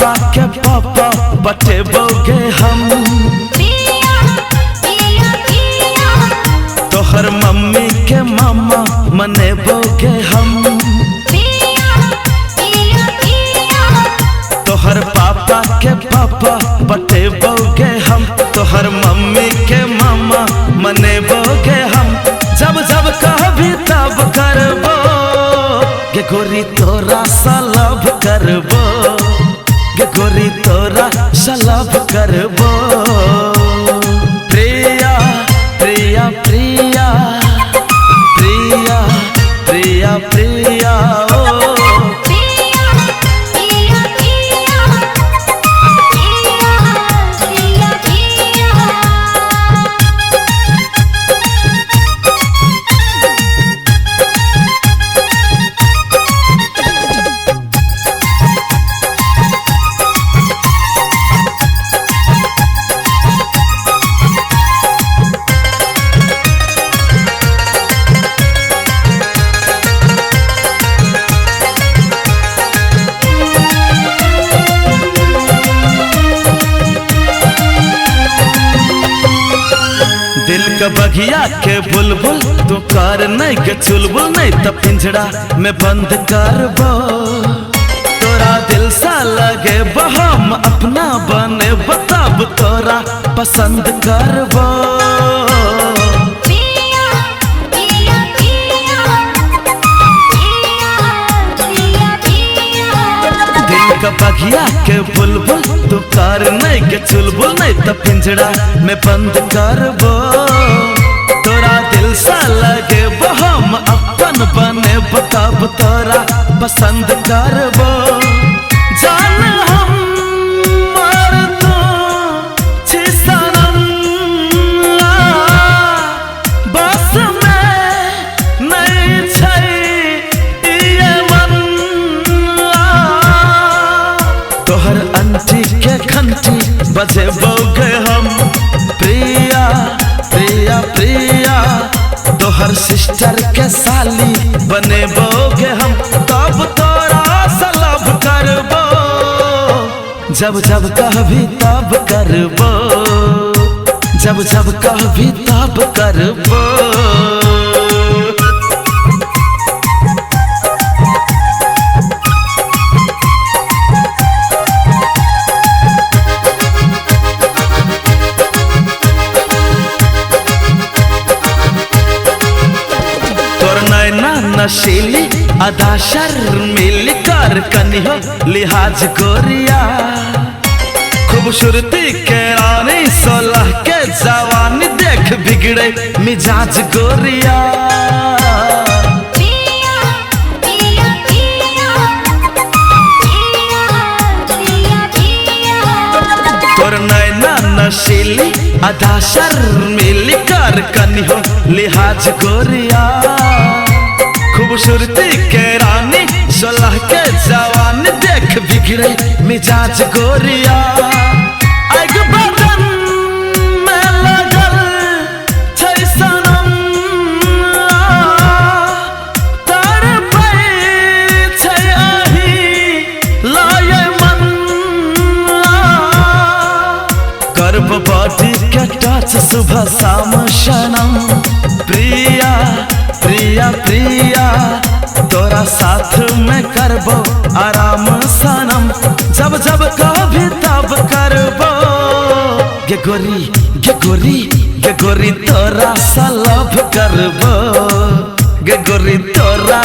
पापा के पापा बटेबोगे हम। तोहर मम्मी के मामा मनेबोगे हम। तोहर पापा के पापा बटेबोगे हम। तोहर मम्मी के मामा मनेबोगे हम। जब जब कहबी तब करबो गे गोरी तोरा सलाब करबो। गे गोरी तोरा सलाब करबो। प्रिया प्रिया प्रिया प्रिया प्रिया प्रिया ओ दिल का बगिया के बुलबुल तू कर नहीं के चुलबुल नहीं तो पिंजड़ा में बंद करबो। तोरा दिल सा लगे हम अपना बने बताब तोरा पसंद करबो। दिल का बगिया के बुलबुल तू कर नहीं के चुलबुल नहीं तो पिंजड़ा में बंद करबो। तोरा दिल सा लगे हम अपन बने बताब तोरा पसंद करबो। जान हम मर तो छी सनम बस में नहीं छै ये मन। तोहर अंटी के घंटी बजेबोगे हम। प्रिया प्रिया प्रिया तोहर सिस्टर के साली बनेबोगे हम। तब तोरा सलाब करबो। जब जब कहबी तब करबो। जब जब कहबी तब करबो। नशीली अदा शर्मीली कर कनियो लिहाज गोरिया। खूबसूरती के रानी 16 के जवानी देख बिगड़े मिजाज गोरिया। तोर नैना नशीली अदा शर्मीली कर कनियो लिहाज गोरिया। खूबसूरती के रानी 16 के जवान देख बिगड़े मिजाज गोरिया। आग बदन में लगल छै सनम तड़पै छै आही लाए मन। करब बॉडी के टच सुबह शाम सनम। प्रिया प्रिया प्रिया तोरा साथ में करबो आराम सनम। जब जब कहबी तब करबो गे गोरी गे गोरी गे गोरी तोरा सलाब करबो। गे गोरी तोरा